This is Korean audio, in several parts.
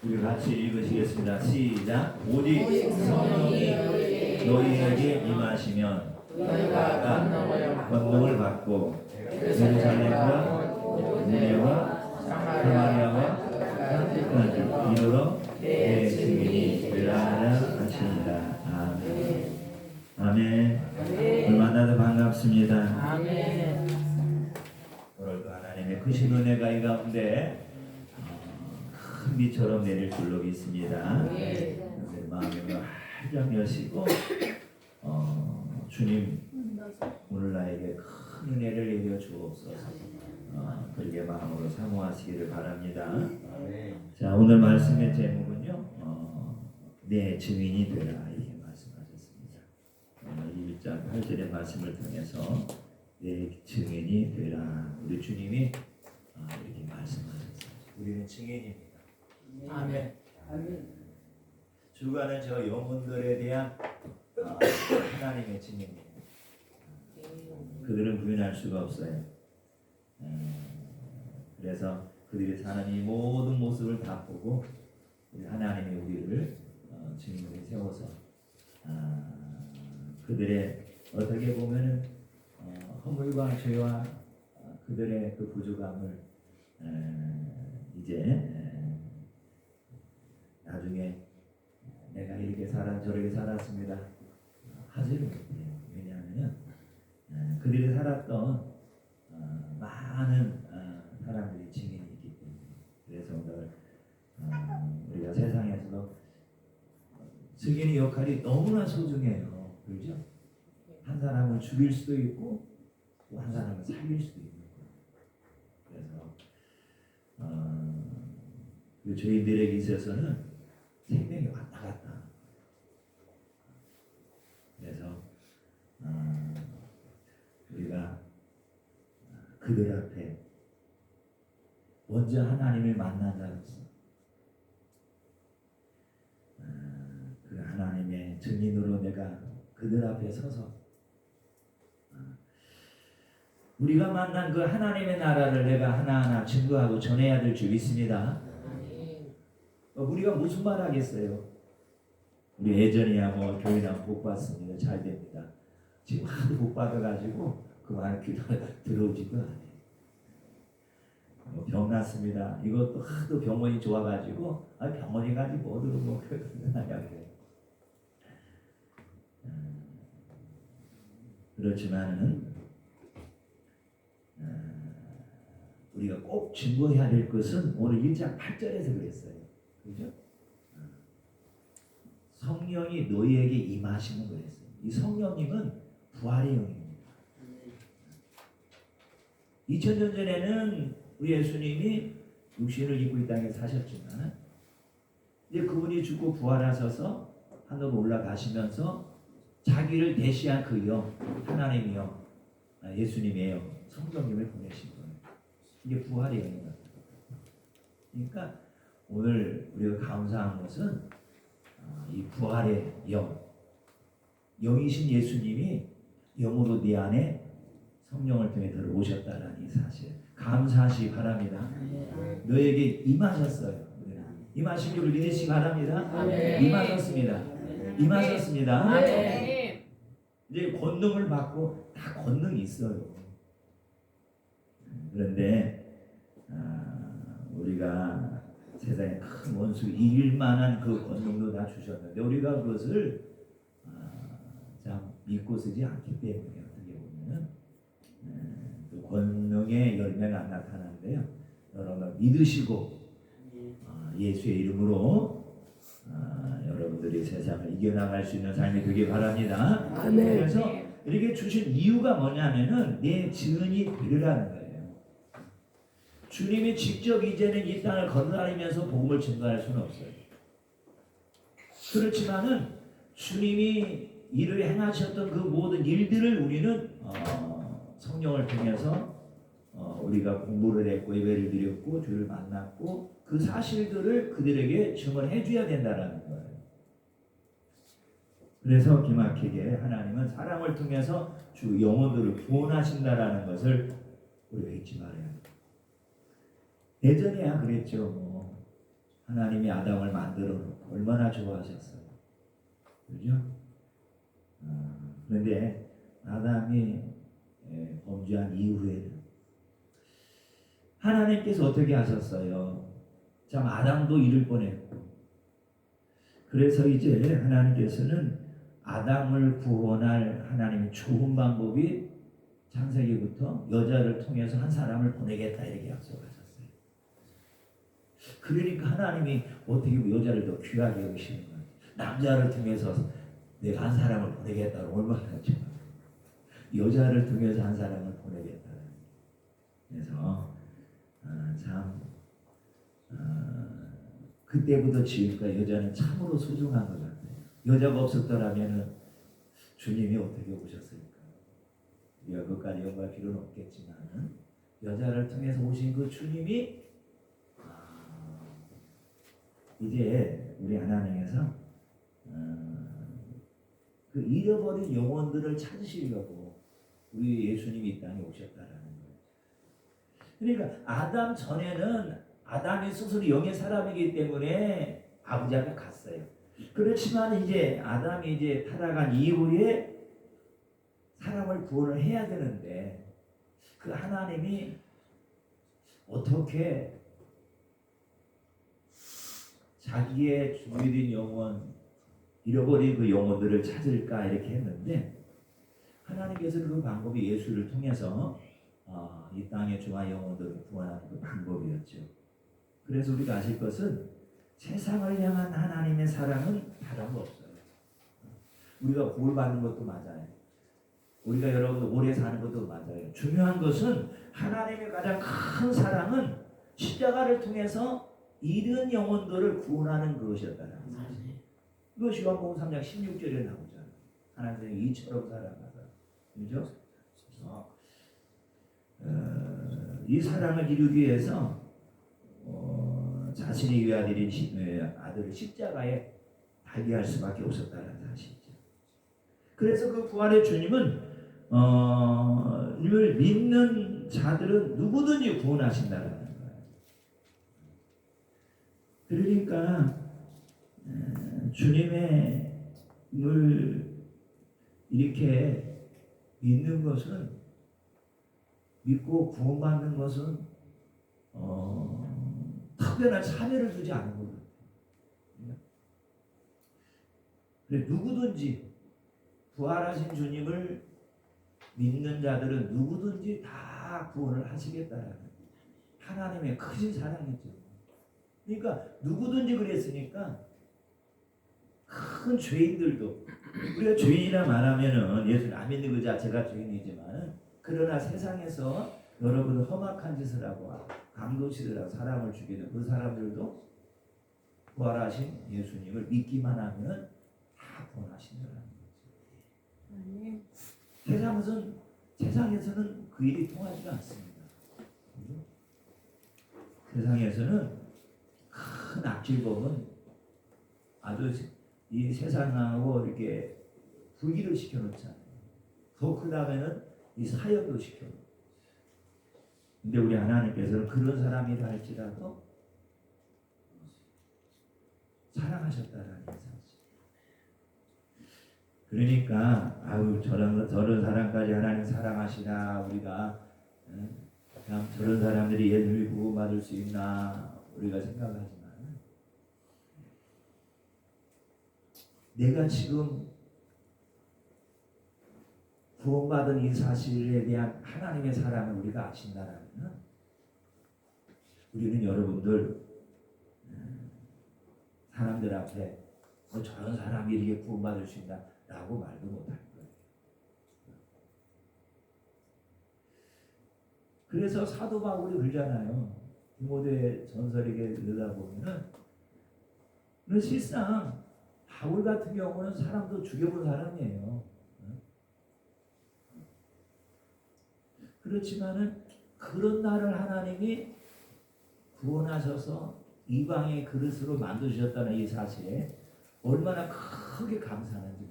우리 같이 읽으시겠습니다. 시작. 오직 성령이 너희에게 임하시면 너희가 권능을 받고 예루살렘과 유대와 사마리아와 땅끝까지 이르러 내 증인이 되라 하시니라. 아멘. 아멘. 얼마나 더 반갑습니다. 오늘도 하나님의 크신 은혜가 이 가운데 큰 비처럼 내릴 줄로 믿습니다. 마음을 활짝 여시고 주님 오늘 나에게 큰 은혜를 내려 주옵소서. 그렇게 마음으로 사모하시기를 바랍니다. 자, 오늘 말씀의 제목은요, 내 증인이 되라 이렇게 말씀하셨습니다. 1장 8절의 말씀을 통해서 내 증인이 되라. 우리 주님이 이렇게 말씀하셨습니다. 우리는 증인입니다. 아멘. 주가는 저 영혼들에 대한 하나님의 증인입니다. 그들은 부인할 수가 없어요. 그래서 그들이 사는 이 모든 모습을 다 보고 하나님이 우리를 증인으로 세워서 그들의 어떻게 보면은 허물과 죄와 그들의 그 부족함을 이제 나중에 내가 이렇게 저렇게 살았습니다 하지를 못해요. 왜냐하면 그들이 살았던 많은 사람들이 증인이 있기 때문에. 그래서 오늘 우리가 세상에서도 증인의 역할이 너무나 소중해요. 그렇죠? 한 사람을 죽일 수도 있고 또 한 사람을 살릴 수도 있는 거예요. 그래서 그 죄인들에게 있어서는 생명이 왔다 갔다. 그래서 우리가 그들 앞에 먼저 하나님을 만나자로서 그 하나님의 증인으로 내가 그들 앞에 서서 우리가 만난 그 하나님의 나라를 내가 하나하나 증거하고 전해야 될 줄 믿습니다. 우리가 무슨 말 하겠어요? 우리 예전이야 뭐 교회 나면 복 받습니다. 잘 됩니다. 지금 하도 복 받아가지고 그 말 들어오지도 않아요. 병 났습니다. 이것도 하도 병원이 좋아가지고 병원에 가지고 어디로 뭐 그러냐 그래요. 그렇지만은 우리가 꼭 증거해야 될 것은 오늘 1장 8절에서 그랬어요. 그죠? 성령이 너희에게 임하시는 그랬어요. 이 성령님은 부활의 영입니다. 2000년 전에는 우리 예수님이 육신을 입고 이 땅에 사셨지만 이제 그분이 죽고 부활하셔서 하늘로 올라가시면서 자기를 대시한 그 영, 하나님의 영, 예수님의 영, 성령님을 보내신 거예요. 이게 부활의 영입니다. 그러니까 오늘 우리가 감사한 것은 이 부활의 영이신 예수님이 영으로 네 안에 성령을 통해 들어오셨다는 이 사실 감사하시기 바랍니다. 너에게 임하셨어요. 임하신 줄 믿으시기 바랍니다. 임하셨습니다. 임하셨습니다. 이제 권능을 받고 다 권능이 있어요. 그런데 우리가 세상에 큰 원수 이길 만한 그 권능도 다 주셨는데 우리가 그것을 참 믿고 쓰지 않기 때문에 어떻게 보면 그 권능의 열매가 안 나타나는데요. 여러분 믿으시고 예수의 이름으로 여러분들이 세상을 이겨나갈 수 있는 삶이 되길 바랍니다. 아멘. 그래서 이렇게 주신 이유가 뭐냐면은 내 증인이 되리라는 거예요. 주님이 직접 이제는 이 땅을 걸어다니면서 복음을 증거할 수는 없어요. 그렇지만은 주님이 일을 행하셨던 그 모든 일들을 우리는 성령을 통해서 우리가 공부를 했고 예배를 드렸고 주를 만났고 그 사실들을 그들에게 증언해 줘야 된다라는 거예요. 그래서 기막히게 하나님은 사람을 통해서 주 영혼들을 구원하신다라는 것을 우리가 잊지 말아야 합니다. 예전에야 그랬죠. 하나님이 아담을 만들어 놓고 얼마나 좋아하셨어요. 그죠? 그런데 아담이 범죄한 이후에는 하나님께서 어떻게 하셨어요? 참 아담도 잃을 뻔했고, 그래서 이제 하나님께서는 아담을 구원할 하나님의 좋은 방법이 창세기부터 여자를 통해서 한 사람을 보내겠다 이렇게 약속하셨어요. 그러니까 하나님이 어떻게 여자를 더 귀하게 여기시는 거예요. 남자를 통해서 내가 한 사람을 보내겠다고 얼마나 좋아요. 여자를 통해서 한 사람을 보내겠다. 그래서 참 그때부터 지금까지 여자는 참으로 소중한 것 같아요. 여자가 없었더라면 주님이 어떻게 오셨을까? 우리가 그것까지 연구할 필요는 없겠지만 여자를 통해서 오신 그 주님이 이제 우리 하나님께서 그 잃어버린 영혼들을 찾으시려고 우리 예수님이 이 땅에 오셨다라는 거예요. 그러니까 아담 전에는 아담이 스스로 영의 사람이기 때문에 아버지 앞에 갔어요. 그렇지만 이제 아담이 이제 타락한 이후에 사람을 구원을 해야 되는데 그 하나님이 어떻게 자기의 주일인 영혼, 잃어버린 그 영혼들을 찾을까 이렇게 했는데 하나님께서는 그 방법이 예수를 통해서 이 땅의 종아 영혼들을 구원하는 그 방법이었죠. 그래서 우리가 아실 것은 세상을 향한 하나님의 사랑은 다른 거 없어요. 우리가 볼 받는 것도 맞아요. 우리가 여러분 오래 사는 것도 맞아요. 중요한 것은 하나님의 가장 큰 사랑은 십자가를 통해서 잃은 영혼들을 구원하는 것이었다는 사실. 이것이 요한복음 3장 16절에 나오잖아요. 하나님이 이처럼 사랑하다. 그죠? 이 사랑을 이루기 위해서 자신의 외아들인 아들을 십자가에 달게 할 수밖에 없었다는 사실이죠. 그래서 그 부활의 주님은 이를 믿는 자들은 누구든지 구원하신다는 거예요. 그러니까 주님의 을 이렇게 믿는 것은 믿고 구원받는 것은 특별한 차별을 두지 않은 거거든요. 누구든지 부활하신 주님을 믿는 자들은 누구든지 다 구원을 하시겠다는 하나님의 크신 사랑이죠. 그러니까 누구든지 그랬으니까 큰 죄인들도 우리가 죄인이라 말하면은 예수를 안 믿는 그 자체가 죄인이지만 그러나 세상에서 여러분 험악한 짓을 하고 강도질을 하고 사람을 죽이는 그 사람들도 부활하신 예수님을 믿기만 하면 다 구원하신다는 거죠. 세상에서는 그 일이 통하지가 않습니다. 세상에서는 큰 악질범은 아주 이 세상하고 이렇게 분기를 시켜놓잖아요. 더 크다면은 이 사역도 시켜놓고. 근데 우리 하나님께서는 그런 사람이라 할지라도 사랑하셨다라는 사실. 그러니까 저런 사람까지 하나님 사랑하시나 우리가 참 저런 사람들이 예수를 구원받을 수 있나 우리가 생각하지만 내가 지금 구원받은 이 사실에 대한 하나님의 사랑을 우리가 아신다라면 우리는 여러분들 사람들 앞에 저런 사람이 이렇게 구원받을 수 있다라고 말도 못할 거예요. 그래서 사도 바울이 그러잖아요. 디모데 전설에게 들여다보면은 실상 바울 같은 경우는 사람도 죽여본 사람이에요. 그렇지만은 그런 나를 하나님이 구원하셔서 이방의 그릇으로 만드셨다는 이 사실에 얼마나 크게 감사한지.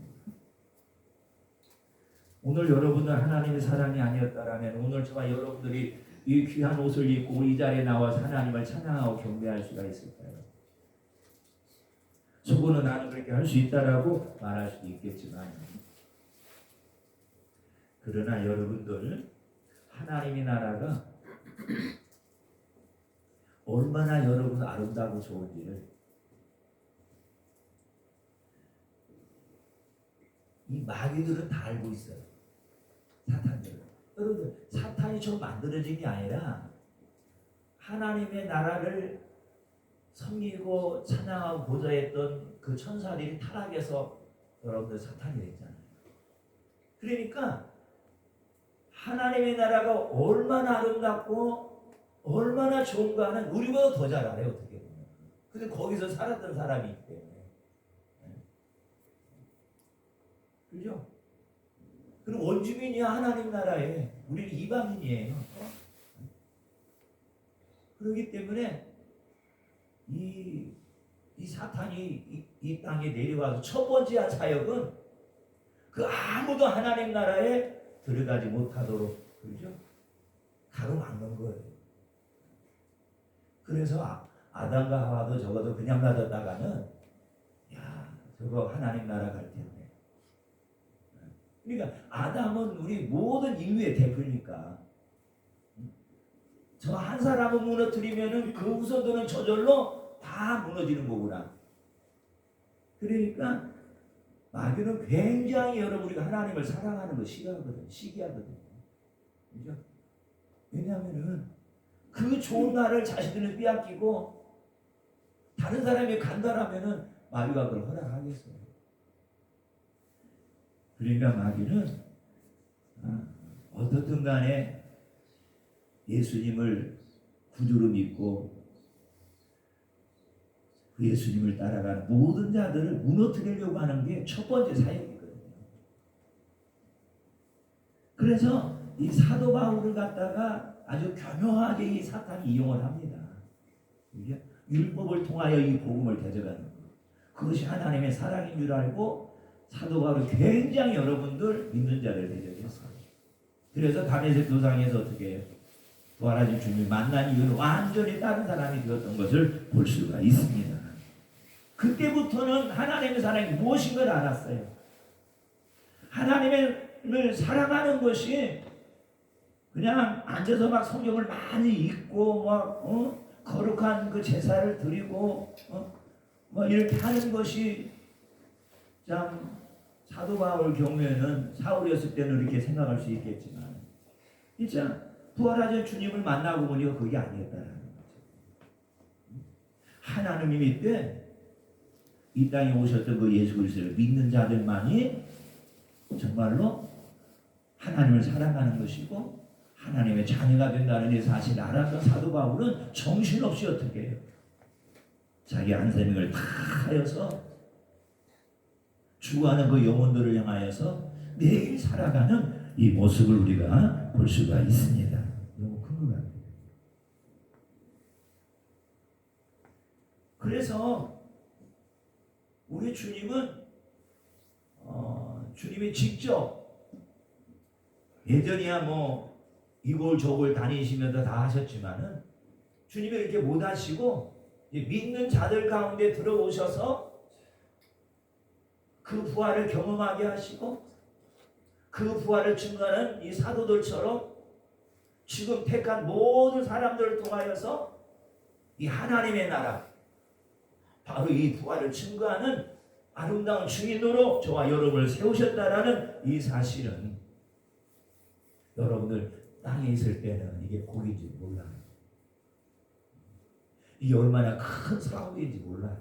오늘 여러분들 하나님의 사랑이 아니었다라면 오늘 저와 여러분들이 이 귀한 옷을 입고 이 자리에 나와서 하나님을 찬양하고 경배할 수가 있을까요? 속으로 나는 그렇게 할 수 있다라고 말할 수도 있겠지만, 그러나 여러분들, 하나님의 나라가 얼마나 여러분 아름다고 좋은지를 이 마귀들은 다 알고 있어요. 사탄들은. 여러분, 사탄이 처음 만들어진 게 아니라 하나님의 나라를 섬기고 찬양하고 보좌했던 그 천사들이 타락해서 여러분들 사탄이 됐잖아요. 그러니까 하나님의 나라가 얼마나 아름답고 얼마나 좋은가는 우리보다 더 잘 알아요, 어떻게 보면. 근데 거기서 살았던 사람이기 때문에. 그죠? 그리고 원주민이야, 하나님 나라에. 우리는 이방인이에요. 그렇기 때문에 이 사탄이 이 땅에 내려와서 첫 번째 한 사역은 그 아무도 하나님 나라에 들어가지 못하도록, 그죠? 가로막는 거예요. 그래서 아담과 하와도 적어도 그냥 놔뒀다가는, 야, 저거 하나님 나라 갈 텐데. 그러니까 아담은 우리 모든 인류의 대표니까 저 한 사람을 무너뜨리면은 그 후손들은 저절로 다 무너지는 거구나. 그러니까 마귀는 굉장히 여러분, 우리가 하나님을 사랑하는 거 시기하거든요. 그죠? 왜냐하면은 그 좋은 날을 자신들은 빼앗기고 다른 사람이 간다라면은 마귀가 그걸 허락하겠어요. 그러니까 마귀는 어떻든 간에 예수님을 구주로 믿고 그 예수님을 따라가는 모든 자들을 무너뜨리려고 하는 게 첫 번째 사역이거든요. 그래서 이 사도 바울을 갖다가 아주 교묘하게 이 사탄이 이용을 합니다. 율법을 통하여 이 복음을 대적하는 것. 그것이 하나님의 사랑인 줄 알고 사도 바울이 굉장히 여러분들 믿는 자를 대적했어요. 그래서 다메섹 도상에서 어떻게 해요? 부활하신 주님을 만난 이후로 완전히 다른 사람이 되었던 것을 볼 수가 있습니다. 그때부터는 하나님의 사랑이 무엇인 걸 알았어요. 하나님을 사랑하는 것이 그냥 앉아서 막 성경을 많이 읽고 막 거룩한 그 제사를 드리고 뭐 이렇게 하는 것이 참 사도 바울 경우에는 사울이었을 때는 이렇게 생각할 수 있겠지만 진짜 부활하신 주님을 만나고 보니까 그게 아니었다라는 거죠. 하나님이 때 이 땅에 오셨던 그 예수 그리스도를 믿는 자들만이 정말로 하나님을 사랑하는 것이고 하나님의 자녀가 된다는 이 사실을 알았던 사도 바울은 정신없이 어떻게 해요? 자기 안생명을 다 하여서 죽어가는 그 영혼들을 향하여서 매일 살아가는 이 모습을 우리가 볼 수가 있습니다. 너무 큰 것 같아요. 그래서 우리 주님은 주님이 직접 예전이야 뭐 이골 저골 다니시면서 다 하셨지만은 주님이 이렇게 못 하시고 믿는 자들 가운데 들어오셔서 그 부활을 경험하게 하시고 그 부활을 증거하는 이 사도들처럼 지금 택한 모든 사람들을 통하여서 이 하나님의 나라 바로 이 부활을 증거하는 아름다운 증인으로 저와 여러분을 세우셨다라는 이 사실은 여러분들 땅에 있을 때는 이게 복인지 몰라요. 이게 얼마나 큰 사업인지 몰라요.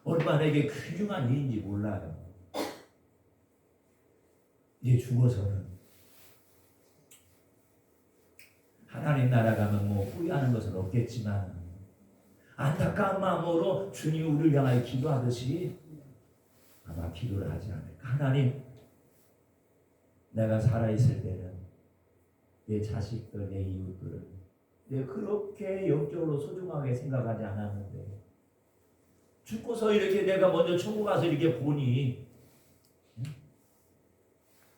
얼마나 이게 귀중한 일인지 몰라요. 이제 죽어서는 하나님 나라 가면 뭐 후회하는 것은 없겠지만 안타까운 마음으로 주님이 우리를 향하여 기도하듯이 아마 기도를 하지 않을까. 하나님, 내가 살아있을 때는 내 자식들, 내 이웃들을 내가 그렇게 영적으로 소중하게 생각하지 않았는데 죽고서 이렇게 내가 먼저 천국 가서 이렇게 보니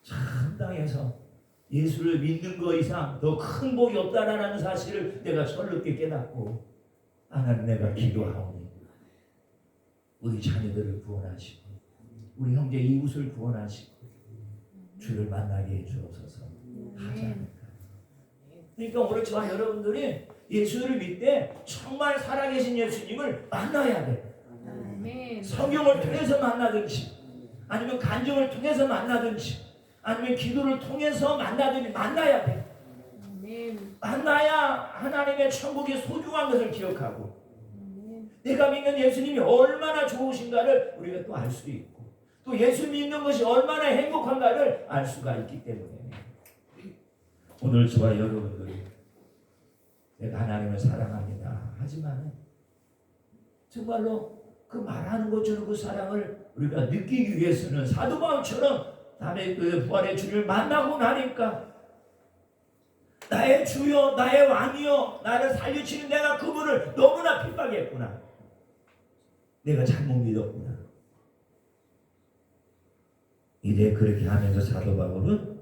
참 땅에서 예수를 믿는 것 이상 더 큰 복이 없다라는 사실을 내가 철렵게 깨닫고 하나님 내가 기도하오니 우리 자녀들을 구원하시고 우리 형제 이웃을 구원하시고 주를 만나게 해주옵소서 하지 않을까. 그러니까 오늘 저와 여러분들이 예수를 믿되 정말 살아계신 예수님을 만나야 돼. 성경을 통해서 만나든지 아니면 간증을 통해서 만나든지 아니면 기도를 통해서 만나든지 만나야 돼. 만나야 하나님의 천국의 소중한 것을 기억하고 내가 믿는 예수님이 얼마나 좋으신가를 우리가 또 알 수 있고 또 예수 믿는 것이 얼마나 행복한가를 알 수가 있기 때문에 오늘 저와 여러분들이 내가 하나님을 사랑합니다 하지만 정말로 그 말하는 것처럼 그 사랑을 우리가 느끼기 위해서는 사도 바울처럼 다음에 그 부활의 주를 만나고 나니까 나의 주여 나의 왕이여 나를 살려치는 내가 그분을 너무나 핍박했구나. 내가 잘못 믿었구나. 이제 그렇게 하면서 사도 바울은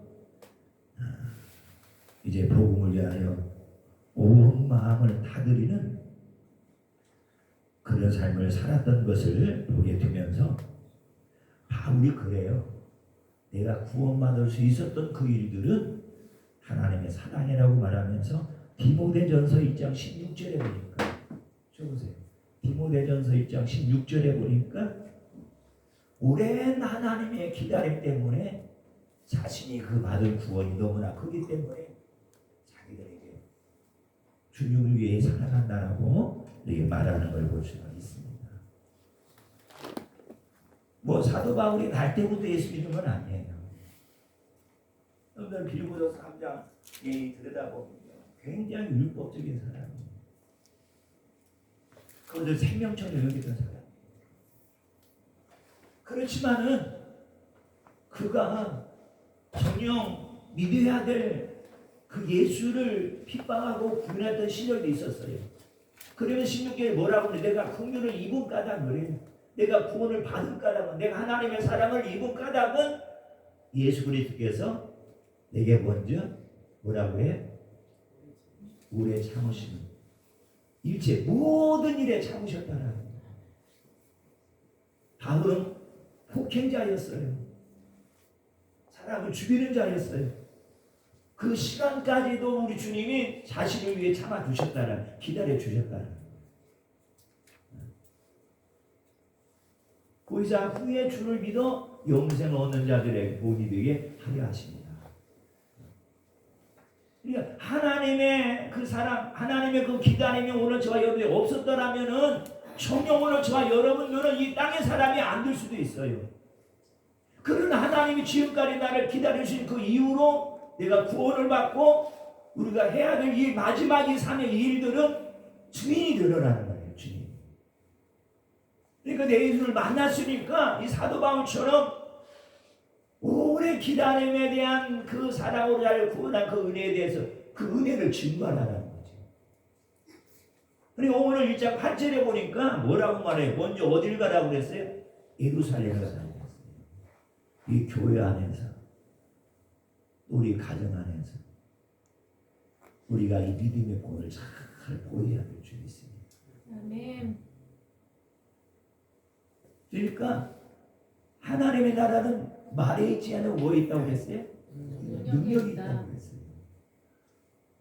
이제 복음을 위하여 온 마음을 다드리는 그런 삶을 살았던 것을 보게 되면서 바울이 그래요. 내가 구원받을 수 있었던 그 일들은 하나님의 사랑이라고 말하면서 디모데전서 1장 16절에 보니까 쳐보세요. 디모데전서 1장 16절에 보니까 오랜 하나님의 기다림 때문에 자신이 그 받은 구원이 너무나 크기 때문에 자기들에게 주님을 위해 살아간다라고 이렇게 말하는 걸 볼 수가 있습니다. 뭐 사도 바울이 날 때부터 예수 믿는 건 아니에요. 여러분들 빌보서 3장에 들여다보면 굉장히 율법적인 사람이에요. 그것을 생명처럼 여기던 사람. 그렇지만은 그가 정녕 믿어야 될 그 예수를 핍박하고 구원했던 시절도 있었어요. 그러면 16절에 뭐라고 그래? 내가 긍휼을 입은 까닭 그래요. 내가 구원을 받은 까닭은 내가 하나님의 사랑을 입은 까닭은 예수 그리스도께서 내게 먼저 뭐라고 해? 오래 참으시는 일체 모든 일에 참으셨다라는 거예요. 바울은 폭행자였어요. 사람을 죽이는 자였어요. 그 시간까지도 우리 주님이 자신을 위해 참아주셨다는 기다려 주셨다는 고이사 후에 주를 믿어 영생을 얻는 자들에게 복이 되게 하려 하십니다. 그러니까 하나님의 그 사랑, 하나님의 그 기다림이 오늘 저와 여러분이 없었더라면은 정녕 오늘 저와 여러분들은 이 땅의 사람이 안 될 수도 있어요. 그러나 하나님이 지금까지 나를 기다려주신 그 이후로 내가 구원을 받고 우리가 해야 될 이 마지막 이 삶의 일들은 주인이 늘어나는 거예요. 주인. 그러니까 내 예수를 만났으니까 이 사도 바울처럼 오래 기다림에 대한 그 사랑으로 나를 구원한 그 은혜에 대해서 그 은혜를 증거하라는 거지. 그리고 오늘 1장 8절에 보니까 뭐라고 말해요? 먼저 어딜 가라고 그랬어요? 예루살렘을 가라고 그랬어요. 이 교회 안에서 우리 가정 안에서 우리가 이 믿음의 꼴을 잘 보여야 될 줄 있습니다. 아멘. 그러니까 하나님의 나라는 말에 있지 않은 뭐에 있다고 그랬어요? 능력이 있다고 그랬어요.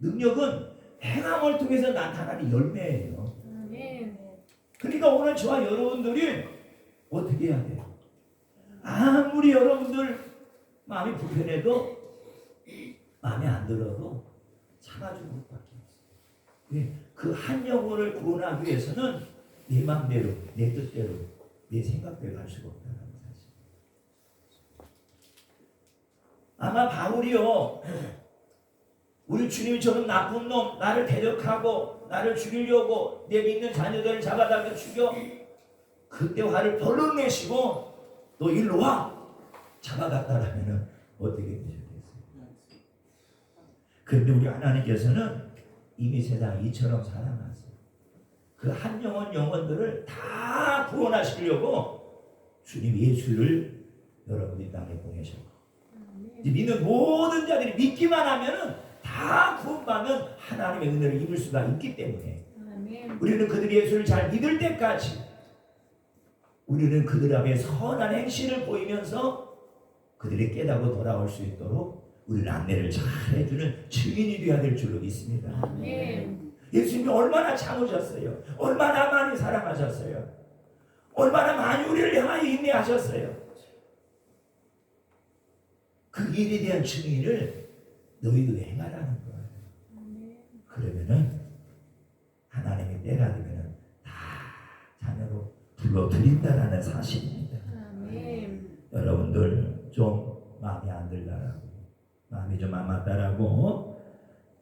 능력은 행함을 통해서 나타나는 열매예요. 아멘. 그러니까 오늘 저와 여러분들이 어떻게 해야 돼요? 아무리 여러분들 마음이 불편해도 마음에 안 들어도 참아주는 것밖에 없어요. 그 한 영혼을 구원하기 위해서는 내 마음대로, 내 뜻대로, 내 생각대로 할 수가 없다는 사실. 아마 바울이요, 우리 주님이 저런 나쁜 놈, 나를 대적하고 나를 죽이려고 내 믿는 자녀들을 잡아다가 죽여, 그때 화를 벌렁 내시고 너 일로 와! 잡아갔다라면 어떻게 되셨겠어요? 그런데 우리 하나님께서는 이미 세상 이처럼 사랑하세요. 그 한 영혼들을 다 구원하시려고 주님 예수를 여러분의 땅에 보내셨고 이제 믿는 모든 자들이 믿기만 하면은 다 구원받는 하나님의 은혜를 입을 수가 있기 때문에 우리는 그들이 예수를 잘 믿을 때까지 우리는 그들 앞에 선한 행실을 보이면서 그들이 깨닫고 돌아올 수 있도록 우리를 안내를 잘 해주는 증인이 되어야 될 줄로 믿습니다. 아멘. 예수님이 얼마나 참으셨어요. 얼마나 많이 사랑하셨어요. 얼마나 많이 우리를 향하여 인내하셨어요. 그 일에 대한 증인을 너희도 행하라는 거예요. 그러면은 하나님이 때가 되면은 다 자녀로 불러드린다라는 사실입니다. 아멘. 여러분들 좀 마음이 안 들다라고, 마음이 좀 안 맞다라고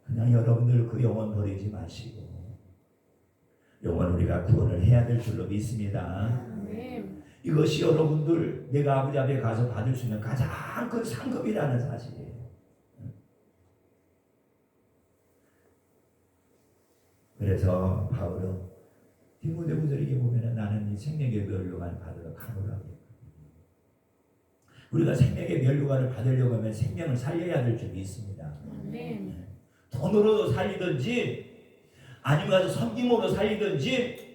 그냥 여러분들 그 영혼 버리지 마시고 영혼 우리가 구원을 해야 될 줄로 믿습니다. 아멘. 이것이 여러분들 내가 아버지 앞에 가서 받을 수 있는 가장 큰 상급이라는 사실이에요. 그래서 바울은 디모데후서에게 보면은 나는 이 생명의 면류관 받으러 가노라고. 우리가 생명의 면류관을 받으려고 하면 생명을 살려야 될 줄 믿습니다. 아멘. 돈으로도 살리든지 아니면 섬김으로 살리든지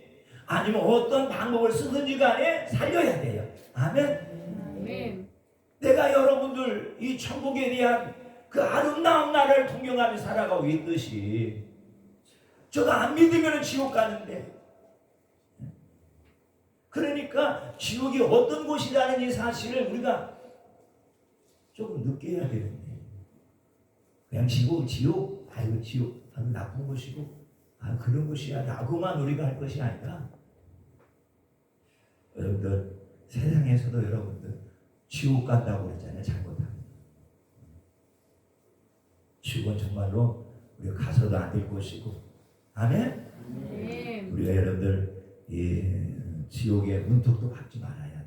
아니면 어떤 방법을 쓰든지 간에 살려야 돼요. 아멘. 아멘. 내가 여러분들 이 천국에 대한 그 아름다운 나라를 동경하며 살아가고 있듯이 저도 안 믿으면 지옥 가는데, 그러니까 지옥이 어떤 곳이라는 이 사실을 우리가 조금 느껴야 되는데 그냥 지옥 아이고 지옥 아주 나쁜 곳이고 그런 것이야 라고만 우리가 할 것이 아니라 여러분들 세상에서도 여러분들 지옥 간다고 그랬잖아요. 잘못하면 지옥은 정말로 우리가 가서도 안 될 곳이고 아멘. 아멘. 우리가 여러분들 지옥의 문턱도 밟지 말아야 돼요.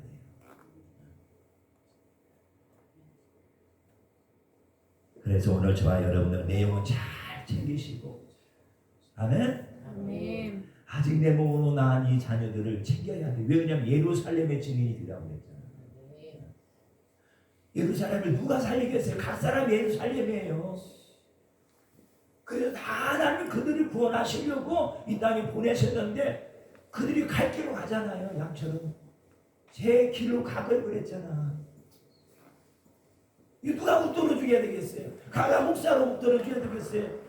그래서 오늘 저와 여러분들 내용은 잘 챙기시고 아멘. 아멘. 아직 내 몸으로 낳은 이 자녀들을 챙겨야 돼. 왜냐하면 예루살렘의 증인이 되라고 그랬잖아요. 예루살렘을 누가 살리겠어요? 각 사람이 예루살렘이에요. 그래서 다 하나님이 그들을 구원하시려고 이 땅에 보내셨는데 그들이 갈 길로 가잖아요. 양처럼 제 길로 가걸 그랬잖아. 이 누가 붙들어줘야 되겠어요? 가가 목사로 붙들어줘야 되겠어요?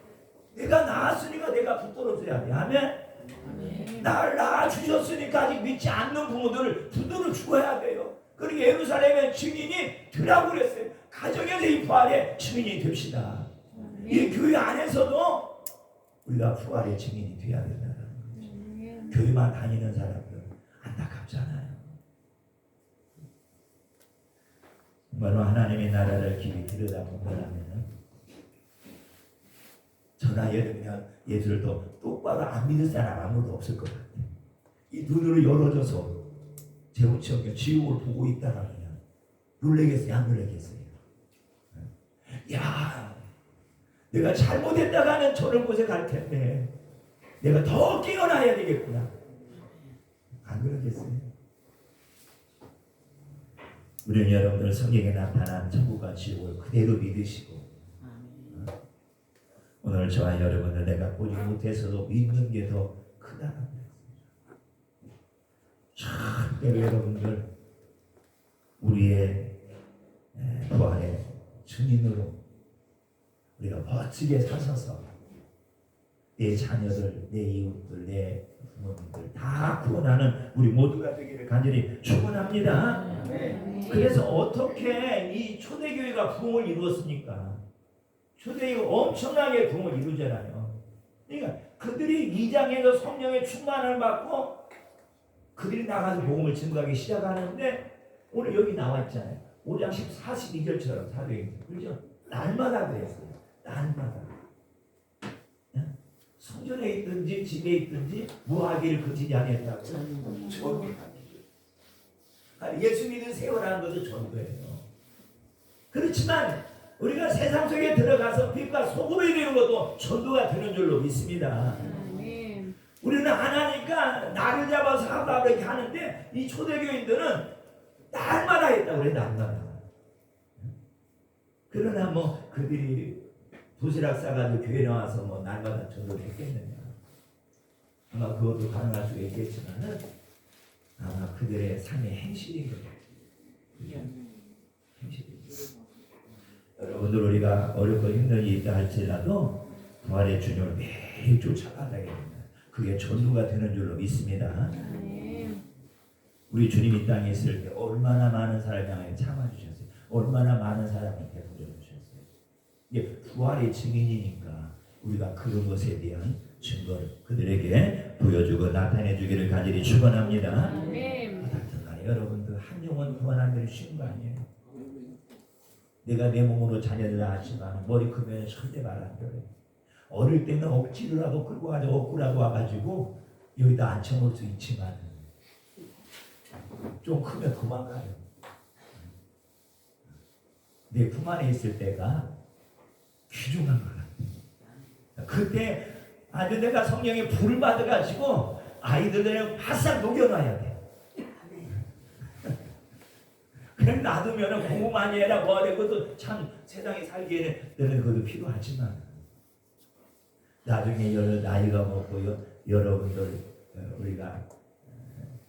내가 낳았으니까 내가 붙들어줘야 돼. 아멘. 나를 낳아주셨으니까 아직 믿지 않는 부모들을 붙들어 주어야 돼요. 그리고 예루살렘의 증인이 되라고 그랬어요. 가정에서 이 부활의 증인이 됩시다. 이 교회 안에서도 우리가 부활의 증인이 돼야 된다는 거죠. 교회만 다니는 사람들 안타깝잖아요. 정말로 하나님의 나라를 깊이 들여다본다면 저나 여러분이 예수를 더 똑바로 안 믿을 사람 아무도 없을 것 같아요. 이 눈으로 열어져서 제우치형의 지옥을 보고 있다라면 놀라겠어요? 안 놀라겠어요? 야, 내가 잘못했다가는 저런 곳에 갈 텐데 내가 더 깨어나야 되겠구나. 안 그러겠어요? 우리는 여러분들 성경에 나타난 천국과 지옥을 그대로 믿으시고 오늘 저와 여러분들 내가 보지 못해서도 믿는 게 더 크다는 거예요. 절대로 여러분들 우리의 부활의 증인으로 우리가 멋지게 사셔서 내 자녀들, 내 이웃들, 내 부모님들 다 구원하는 우리 모두가 되기를 간절히 축원합니다. 그래서 어떻게 이 초대교회가 부흥을 이루었습니까? 초대교회가 엄청나게 부흥을 이루잖아요. 그러니까 그들이 2장에서 성령의 충만을 받고 그들이 나가서 복음을 증거하기 시작하는데 오늘 여기 나와 있잖아요. 5장 42절처럼 사도행전 그렇죠? 날마다 그랬어요. 날마다 성전에 있든지 집에 있든지 무하기를 그치지 아니했다고. 예수 믿는 세월하는 것도 전도예요. 그렇지만 우리가 세상 속에 들어가서 빛과 소금이 되는 것도 전도가 되는 줄로 믿습니다. 우리는 안 하니까 나를 잡아서 하고 이렇게 하는데 이 초대교인들은 날마다 했다고 그래. 날마다. 그러나 뭐 그들이 도시락 싸가지고 교회 나와서 뭐 날마다 전도를 했겠느냐. 아마 그것도 가능할 수 있겠지만은 아마 그들의 삶의 행실인 거예요. 행실인 거예요. 여러분들 우리가 어렵고 힘든 일이 있다 할지라도 부활의 주님을 매일 쫓아가야 됩니다. 그게 전부가 되는 줄로 믿습니다. 아멘. 우리 주님 이 땅에 있을 때 얼마나 많은 사람이 향해 참아주셨어요. 얼마나 많은 사람이 베풀어 주셨어요. 이게 부활의 증인이니까 우리가 그런 것에 대한 증거를 그들에게 보여주고 나타내 주기를 간절히 축원합니다. 아멘. 어떻든 간에 여러분들 한 영혼 구원하는 게 쉬운 거 아니에요. 내가 내 몸으로 자녀를 낳았지만 머리 크면 절대 말 안 들어요. 어릴 때는 억지로라도 끌고 가서 억구라고 와가지고 여기다 앉혀놓을 수 있지만 좀 크면 도망가요. 내 품 안에 있을 때가 귀중한 것 같아요. 그때 아주 내가 성령의 불을 받아가지고 아이들을 바싹 녹여놔야 돼. 그냥 놔두면 공부 많이 해라 뭐 하래. 그것도 참 세상에 살기에는 그것도 필요하지만 나중에 나이가 먹고 여러분들 우리가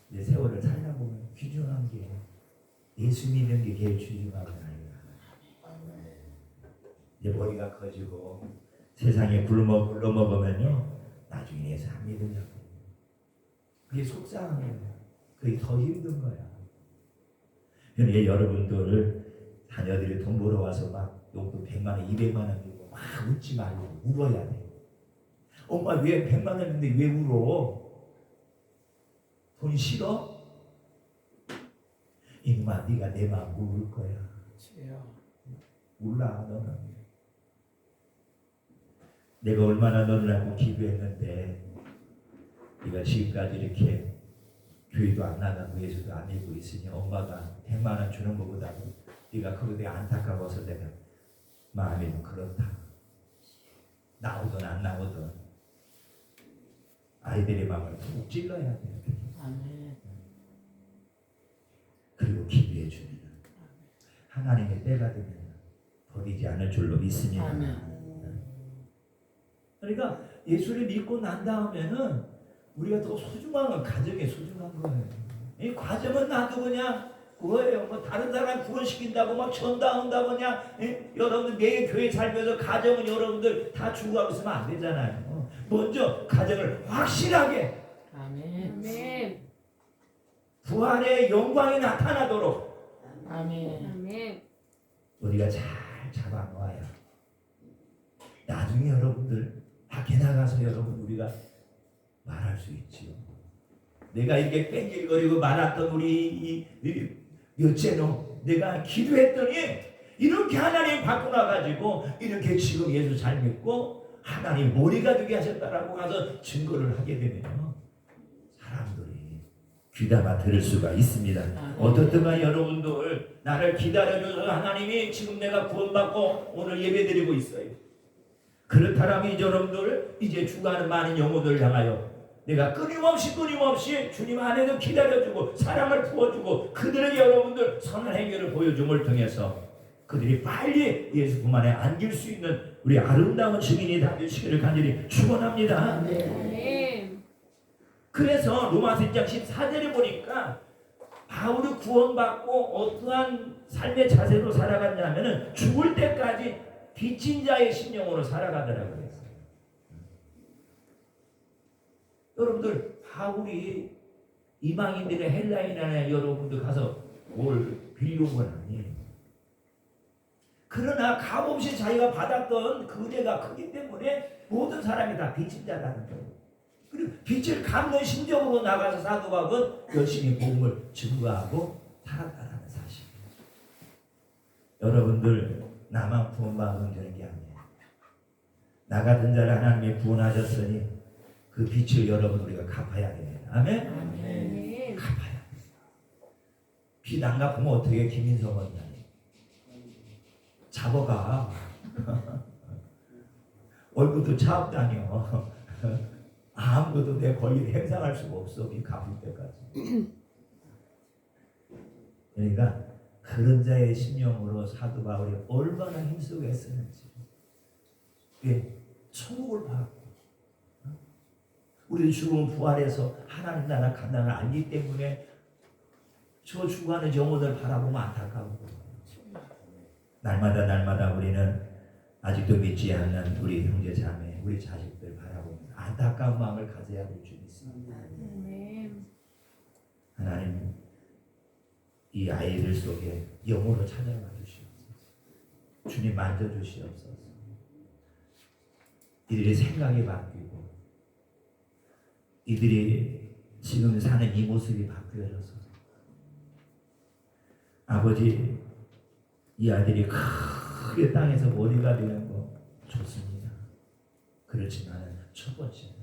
이제 세월을 살다 보면 귀중한 게 예수 믿는 게 제일 귀중한 게 아닌가. 이제 머리가 커지고 세상에 굴러먹으면요 나중에 예수 안 믿으려고. 그게 속상한 거야. 그게 더 힘든 거야. 그러니까 여러분들 자녀들이 돈 벌어와서 막 용돈 100만 원, 200만 원 주고 막 웃지 말고 울어야 돼. 엄마 왜 100만 원인데 왜 울어? 돈 싫어? 이놈아 네가 내 마음 모를 거야. 몰라 너는. 내가 얼마나 너를 알고 기도했는데 네가 지금까지 이렇게 교회도 안 나가고 예수도 안 믿고 있으니 엄마가 100만 원 주는 것보다도 네가 그거에 안타까워서 내가 마음이 좀 그렇다. 나오든 안 나오든 아이들의 마음을 푹 찔러야 돼요. 아멘. 그리고 기도해 주면 하나님의 때가 되면 버리지 않을 줄로 믿습니다. 아멘. 그러니까 예수를 믿고 난 다음에는 우리가 더 소중한 건 가정이 소중한 거예요. 이 과정은 나도 그냥 그거예요. 뭐 다른 사람 구원시킨다고 막 전다한다고 그냥 여러분들 내 교회 살면서 가정은 여러분들 다 죽어가고 있으면 안 되잖아요. 먼저 가정을 확실하게 아멘. 아멘. 부활의 영광이 나타나도록 아멘. 아멘. 우리가 잘 잡아놓아야 나중에 여러분들 밖에 나가서 여러분 우리가 말할 수 있지요. 내가 이렇게 뺑길거리고 말았던 우리 몇째 놈 내가 기도했더니 이렇게 하나님 바꾸나가지고 이렇게 지금 예수 잘 믿고 하나님 머리가 되게 하셨다라고 가서 증거를 하게 되면요 사람들이 귀담아 들을 수가 있습니다. 어떻든가 여러분들 나를 기다려줘서 하나님이 지금 내가 구원받고 오늘 예배드리고 있어요. 그렇다면 여러분들 이제 주가는 많은 영혼들을 향하여 내가 끊임없이 주님 안에서 기다려주고 사랑을 부어주고 그들에게 여러분들 선한 행위를 보여줌을 통해서 그들이 빨리 예수 품 안에 안길 수 있는 우리 아름다운 증인이 되시기를 간절히 축원합니다. 아멘. 그래서 로마서 1장 14절에 보니까 바울이 구원받고 어떠한 삶의 자세로 살아갔냐면은 죽을 때까지 빚진 자의 심령으로 살아가더라고요. 그랬어요. 여러분들 바울이 이방인들의 헬라인 안에 여러분들 가서 뭘 빌려온 건 아니에요. 그러나 값없이 자기가 받았던 그 은혜가 크기 때문에 모든 사람이 다 빚진 자라는 거예요. 그리고 빚을 갚는 심정으로 나가서 사도 바울은 열심히 복음을 증거하고 살았다는 사실이에요. 여러분들 나만 구원받으면 되는 게 아니에요. 나 같은 자를 하나님이 구원하셨으니 그 빚을 여러분 우리가 갚아야 됩니다. 아멘? 아멘. 갚아야 돼. 빚 안 갚으면 어떻게 김인성 원장이 잡아가. 얼굴도 차없다니요. 아무것도 내 권리를 행사할 수가 없어. 빚 갚을 때까지. 그러니까 그런 자의 심령으로 사도 바울이 얼마나 힘쓰고 했었는지. 예, 천국을 받고 우리 죽음 부활해서 하나님 나라 간다는 알기 때문에 저 죽어가는 영혼을 바라보면 안타까워. 날마다 우리는 아직도 믿지 않는 우리 형제 자매, 우리 자식들 바라보면서 안타까운 마음을 가져야 될 줄 믿습니다. 아멘. 하나님, 이 아이들 속에 영으로 찾아와 주시옵소서. 주님 만져주시옵소서. 이들의 생각이 바뀌고 이들이 지금 사는 이 모습이 바뀌어져서 아버지, 이 아들이 크게 땅에서 머리가 되는 거 좋습니다. 그렇지만 첫 번째는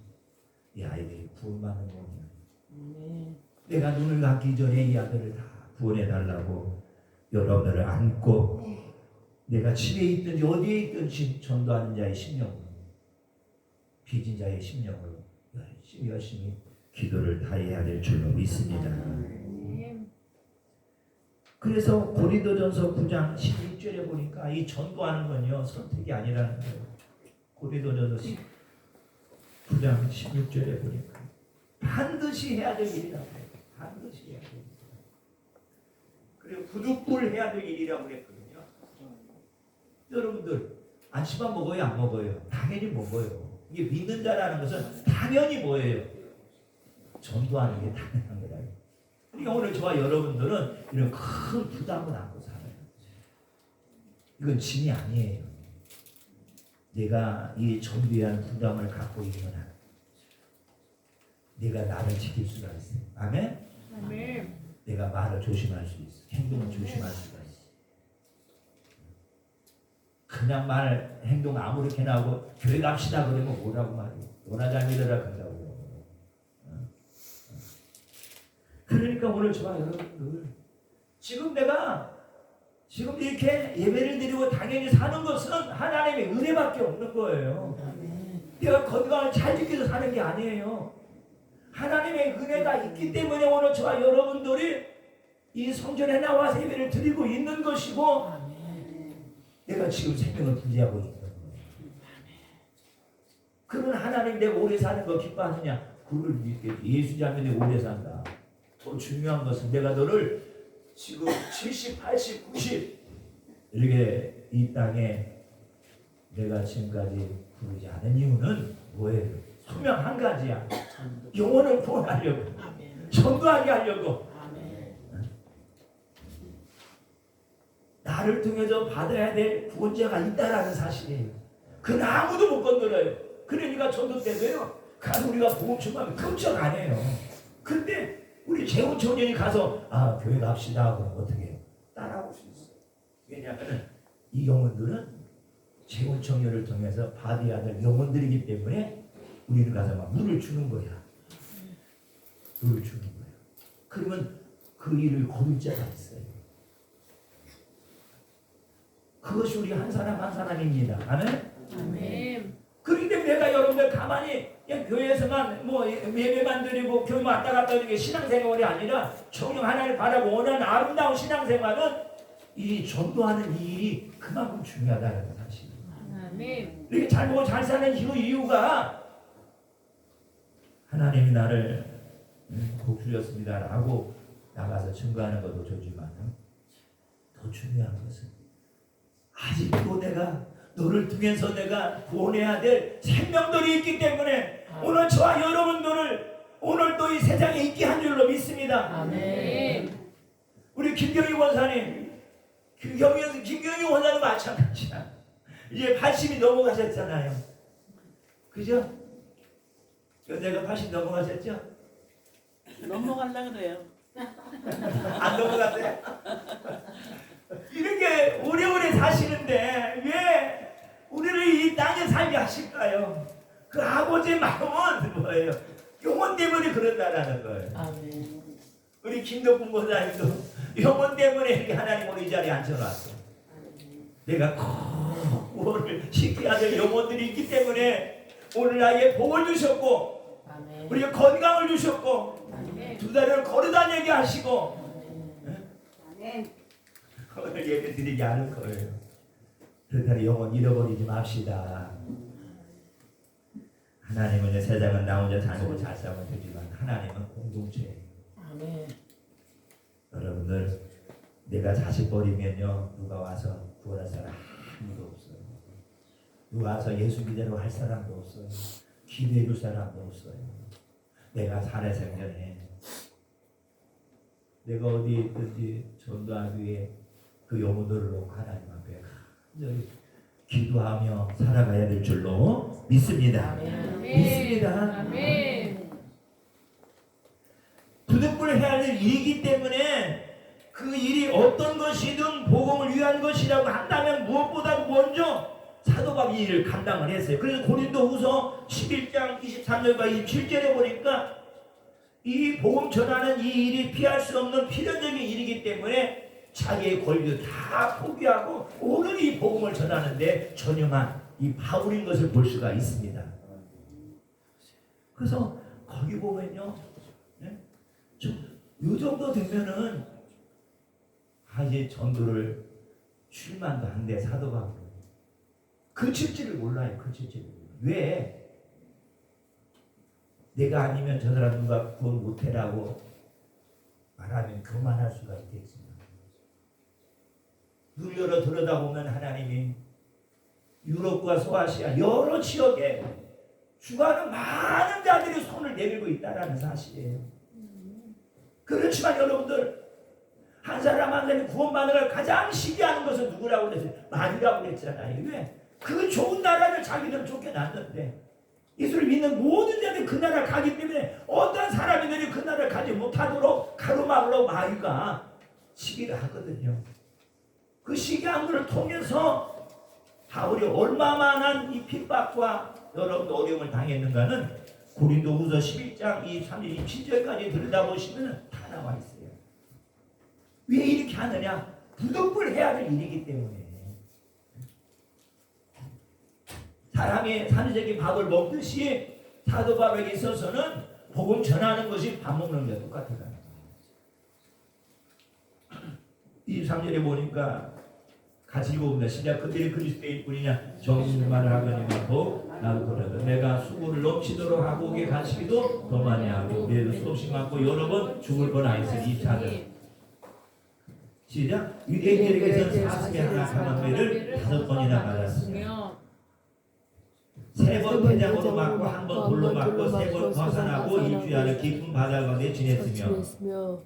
이 아이들이 구원받는 거예요. 아멘. 내가 눈을 감기 전에 이 아들을 다 구원해 달라고 여러분들을 안고 내가 집에 있든지 어디에 있든지 전도하는 자의 심령으로, 빚진 자의 심령으로 열심히 기도를 다해야 될 줄로 믿습니다. 아멘. 그래서 고린도전서 9장 16절에 보니까 이 전도하는 건요 선택이 아니라는 거예요. 고린도전서 9장 16절에 보니까 반드시 해야 될 일이라고 해요. 반드시 해야 될 일. 그리고 부득불 해야 될 일이라고 그랬거든요. 여러분들 안심만 먹어요, 안 먹어요? 당연히 먹어요. 이게 믿는 자라는 것은 당연히 뭐예요? 전도하는 게 당연한 거다. 그러니까 오늘 저와 여러분들은 이런 큰 부담을 안고 살아요. 이건 짐이 아니에요. 내가 이 전도에 대한 부담을 갖고 있는 한 내가 나를 지킬 수가 있어요. 아멘? 아멘. 내가 말을 조심할 수 있어. 행동을 조심할 수가 있어. 그냥 말, 행동 아무렇게나 하고 교회 갑시다 그러면 뭐라고 말해요? 너나 잘 믿어라 그런다고요. 그러니까 오늘 저와 여러분들 지금 내가 지금 이렇게 예배를 드리고 당연히 사는 것은 하나님의 은혜밖에 없는 거예요. 내가 건강을 잘 지켜서 사는 게 아니에요. 하나님의 은혜가 있기 때문에 오늘 저와 여러분들이 이 성전에 나와서 예배를 드리고 있는 것이고 내가 지금 생명을 부지하고 있는 거예요. 그런 하나님 내가 오래 사는 거 기뻐하느냐? 그걸 믿겠지. 예수 자매들이 오래 산다. 더 중요한 것은 내가 너를 지금 70, 80, 90 이렇게 이 땅에 내가 지금까지 부르지 않은 이유는 뭐예요? 소명 한 가지야. 영혼을 구원하려고, 전도하게 하려고. 나를 통해서 받아야 될 구원자가 있다라는 사실이에요. 그건 아무도 못 건드려요. 그러니까 전도 때도요. 가서 우리가 복음 전하면 걱정 안 해요. 근데 우리 재혼 청년이 가서 교회 갑시다 그러면 어떻게 해요? 따라올 수 있어요. 왜냐하면 이 영혼들은 재혼 청년을 통해서 받아야 될 영혼들이기 때문에 우리는 가서 막 물을 주는 거야. 물을 주는 거야. 그러면 그 일을 거둘 자가 있어요. 그것이 우리 한 사람 한 사람입니다. 아멘? 아멘. 그렇기 때문에 내가 여러분들 가만히 그냥 교회에서만 뭐 예배만 드리고 교회 왔다 갔다 하는 게 신앙생활이 아니라 정녕 하나님을 바라고 원하는 아름다운 신앙생활은 이 전도하는 이 일이 그만큼 중요하다는 사실입니다. 아멘. 이렇게 잘 먹고 잘 사는 이유가 하나님이 나를 복 주셨습니다 라고 나가서 증거하는 것도 좋지만 더 중요한 것은 아직도 내가 너를 통해서 내가 구원해야 될 생명들이 있기 때문에 오늘 저와 여러분들을 오늘 또 이 세상에 있게 한 줄로 믿습니다. 아멘. 우리 김경희 원사님, 김경희 원사님 마찬가지야. 이제 80이 넘어가셨잖아요. 그죠? 연세가 80 넘어가셨죠? 넘어가려고 그래요. 안 넘어갔어요? 이렇게 오래오래 사시는데 왜 우리를 이 땅에 살게 하실까요? 그 아버지의 마음은 뭐예요? 영혼 때문에 그런다라는 거예요. 아멘. 우리 김덕훈 목사님도 영혼 때문에 이렇게 하나님 오늘 이 자리에 앉혀놨어. 내가 꼭 구원을 시켜야 될 영혼들이 있기 때문에 오늘 나에게 복을 주셨고 아멘. 우리가 건강을 주셨고 아멘. 두 다리를 걸어다니게 하시고 아멘. 오늘 예배 드리게 하는 거예요. 그러니까 영혼 잃어버리지 맙시다. 하나님은 이 세상은 나 혼자 잘 먹고 잘 살면 되지만 하나님은 공동체예요. 아멘. 여러분 여러분들 내가 자식 버리면요 누가 와서 구원할 사람 아무도 없어요. 누가 와서 예수 믿으려고 할 사람도 없어요. 기도해 줄 사람도 없어요. 내가 살아생전에 내가 어디 있든지 전도하기 위해 그 영혼들을 놓고 하나님 앞에 간절히 기도하며 살아가야 될 줄로 믿습니다. 믿습니다. 아멘. 부득불 해야 될 일이기 때문에 그 일이 어떤 것이든 복음을 위한 것이라고 한다면 무엇보다 먼저 사도 바울이 이 일을 감당을 했어요. 그래서 고린도후서 11장 23절과 27절에 보니까 이 복음 전하는 이 일이 피할 수 없는 필연적인 일이기 때문에 자기의 권리를 다 포기하고 오늘 이 복음을 전하는데 전념한 이 바울인 것을 볼 수가 있습니다. 그래서 거기 보면요, 이 정도 되면은 이제 전도를 출만도 한데 사도 바울 그칠지를 몰라요. 그칠지를 왜? 내가 아니면 저 사람 누가 구원 못해라고 말하면 교만할 수가 있겠지만 눈 열어 들여다보면 하나님이 유럽과 소아시아 여러 지역에 죽어가는 많은 자들이 손을 내밀고 있다는 사실이에요. 그렇지만 여러분들 한 사람 한 사람이 구원받으러 가장 시기하는 것은 누구라고 그랬어요? 마귀라고 그랬잖아요. 왜? 그 좋은 나라를 자기들 쫓겨났는데 예수를 믿는 모든 자들이 그 나라를 가기 때문에 어떤 사람들이 그 나라를 가지 못하도록 가로막으려고 마귀가 시기를 하거든요. 그 시기한 것을 통해서 바울이 얼마만한 이 핍박과 여러분 어려움을 당했는가는 고린도후서 11장 23절 27절까지 들여다보시면 다 나와 있어요. 왜 이렇게 하느냐? 부득불 해야 될 일이기 때문에. 사람이 산적인 밥을 먹듯이 사도 바울에게 있어서는 복음 전하는 것이 밥 먹는 게 똑같아요. 23절에 보니까 같이 읽어봅니다. 시작. 그들이 그리스도일 뿐이냐 정신만을 하거니와 나도 그러다 내가 수고를 넘치도록 하고 오게 간식이도 더 많이 하고 우리도 수없이 많고 여러 번 죽을 뻔하였으니 2차는 시작. 유대인들에게서는 사슴의 하나 가만매를 5번이나 맞았으며 3번 대장으로 맞고 1번 돌로 맞고 3번 벗어나고 일주일을 깊은 바다 가운데 지냈으며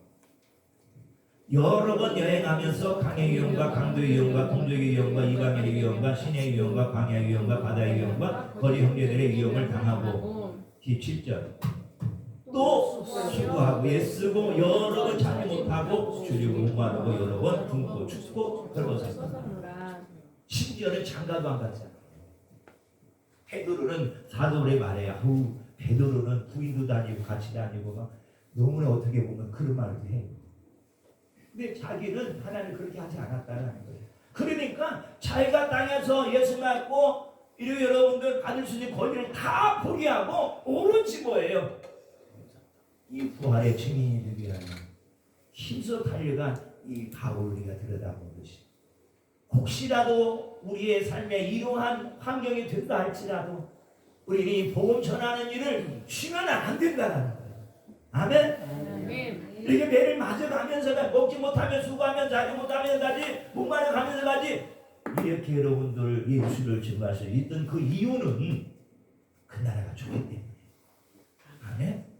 여러 번 여행하면서 강의 위험과 강도의 위험과 동족의 위험과 이방인의 위험과 신의 위험과 광야의 위험과 바다의 위험과 거리 형제들의 위험을 당하고 17절 또 수고하고 애쓰고 여러 번 참지 못하고 주리고 목마르고 여러 번 굶고 춥고 헐벗었다. 심지어는 장가도 안 갔잖아. 베드로는 사도의 말해야 베드로는 부인도 다니고 같이 다니고 막 너무나 어떻게 보면 그런 말도 해. 근데 자기는 하나님 그렇게 하지 않았다는 거예요. 그러니까 자기가 땅에서 예수 믿고 이런 여러분들 받을 수 있는 권리를 다 포기하고 오로지 뭐예요? 이 부활의 증인이 되기 위하여 힘써 달려간 이 바울을 우리가 들여다본 것이 혹시라도 우리의 삶에 이러한 환경이 된다 할지라도 우리는 이 복음 전하는 일을 쉬면 안 된다는 거예요. 아멘. 이렇게 매를 맞아가면서 먹지 못하면 수고하면 자지 못하면 가지 목마르 가면서 가지 이렇게 여러분들 예수를 증거할 수 있던 그 이유는 그 나라가 좋기 때문에. 아멘.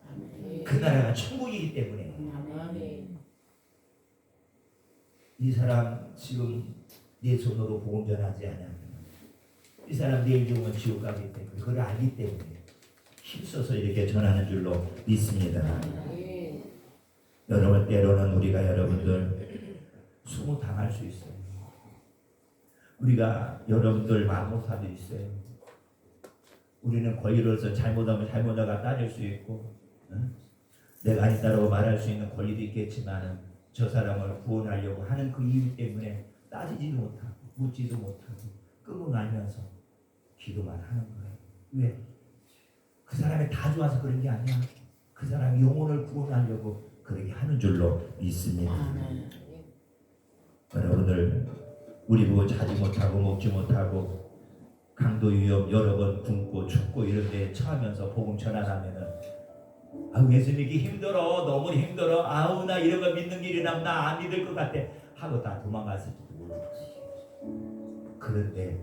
그 나라가 천국이기 때문에. 이 사람 지금 내 손으로 복음 전하지 않으면 이 사람 내일 죽으면 지옥 가기 때문에 그걸 알기 때문에 힘써서 이렇게 전하는 줄로 믿습니다. 여러분 때로는 우리가 여러분들 수모당할 수 있어요. 우리가 여러분들 마음못하도 있어요. 우리는 권리로서 잘못하면 잘못하가 따질 수 있고 내가 아니다라고 말할 수 있는 권리도 있겠지만 저 사람을 구원하려고 하는 그 이유 때문에 따지지도 못하고 묻지도 못하고 끄고 알면서 기도만 하는 거예요. 왜? 그 사람이 다 좋아서 그런 게 아니야. 그 사람이 영혼을 구원하려고 그렇게 하는 줄로 믿습니다. 여러분들 우리 보고 자지 못하고 먹지 못하고 강도 위험 여러 번 굶고 춥고 이런 데 처하면서 복음 전하라면은 아우 예수 믿기 힘들어, 너무 힘들어, 아우 나 이런 거 믿는 길이라면 나 안 믿을 것 같아 하고 다 도망갔을지도 모르지. 그런데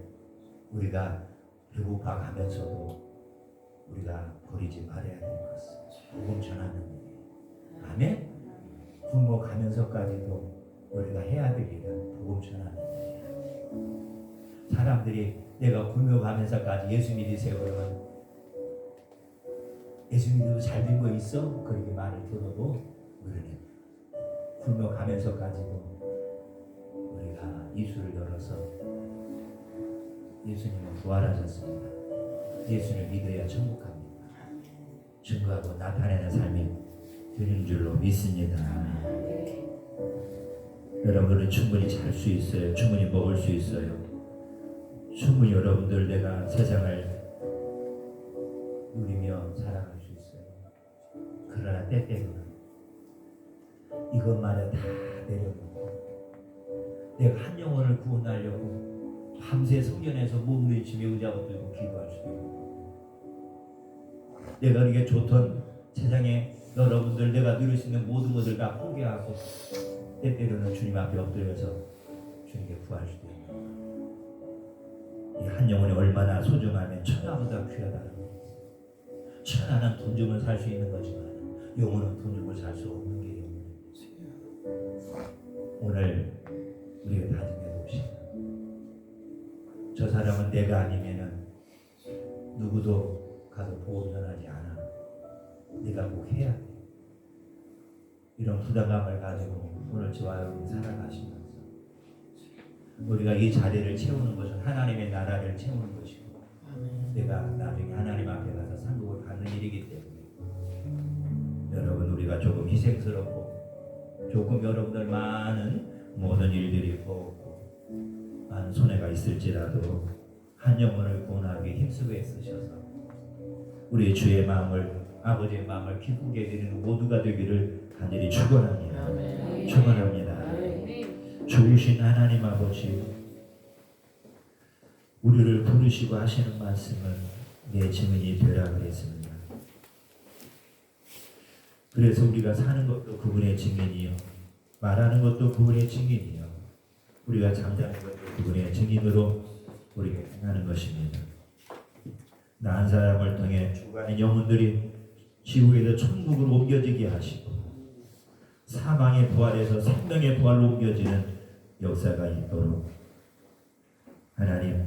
우리가 배고파 가면서도 우리가 버리지 말아야 될 것은 복음 전하는 일. 아멘. 굶어 가면서까지도 우리가 해야 될 일은 복음 전하는 일이야. 사람들이 내가 굶어 가면서까지 예수 믿으세요 그러면 예수 믿어도 잘 된 거 있어? 그렇게 말을 들어도 우리는 굶어 가면서까지도 우리가 입술을 열어서 예수님은 부활하셨습니다. 예수를 믿어야 천국 갑니다. 증거하고 나타내는 삶이 되는 줄로 믿습니다. 여러분은 충분히 잘 수 있어요. 충분히 먹을 수 있어요. 충분히 여러분들 내가 세상을 누리며 살아갈 수 있어요. 그러나 때때로는 이것만을 다 내려놓고 내가 한 영혼을 구원하려고 밤새 성전에서 몸부림치며 의자고 들고 기도할 수도 있고 내가 이게 좋던 세상에 여러분들 내가 누릴 수 있는 모든 것을 다 포기하고 때때로는 주님 앞에 엎드려서 주님께 구할 수도 있고 이 한 영혼이 얼마나 소중하면 천하보다 귀하다는 거예요. 천하는 돈 주면 살 수 있는 거지만 영혼은 돈 주고 살 수 없는 게 영혼입니다. 오늘 우리가 다짐해 봅시다. 저 사람은 내가 아니면은 누구도 가서 보험 전하지 않아. 네가 꼭 해야 돼. 이런 부담감을 가지고 오늘 저와 여러분이 살아가시면서 우리가 이 자리를 채우는 것은 하나님의 나라를 채우는 것이고 내가 나중에 하나님 앞에 가서 상급을 받는 일이기 때문에 여러분 우리가 조금 희생스럽고 조금 여러분들 많은 모든 일들이 없고 많은 손해가 있을지라도 한 영혼을 구원하기 힘쓰고 애쓰셔서 우리 주의 마음을 아버지의 마음을 기쁘게 해드리는 모두가 되기를 간절히 축원합니다. 축원합니다. 주이신 하나님 아버지 우리를 부르시고 하시는 말씀은 내 증인이 되라 그랬습니다. 그래서 우리가 사는 것도 그분의 증인이요 말하는 것도 그분의 증인이요 우리가 잠자는 것도 그분의 증인으로 우리가 행하는 것입니다. 나 한 사람을 통해 죽어가는 영혼들이 지옥에서 천국으로 옮겨지게 하시고 사망의 부활에서 생명의 부활로 옮겨지는 역사가 있도록 하나님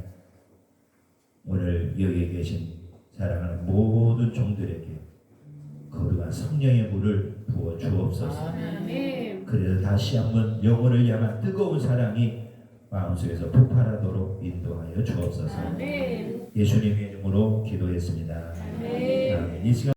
오늘 여기 계신 사랑하는 모든 종들에게 거룩한 성령의 물을 부어 주옵소서. 그래서 다시 한번 영혼을 향한 뜨거운 사랑이 마음속에서 폭발하도록 인도하여 주옵소서. 예수님의 이름으로 기도했습니다. 아멘. 이 시간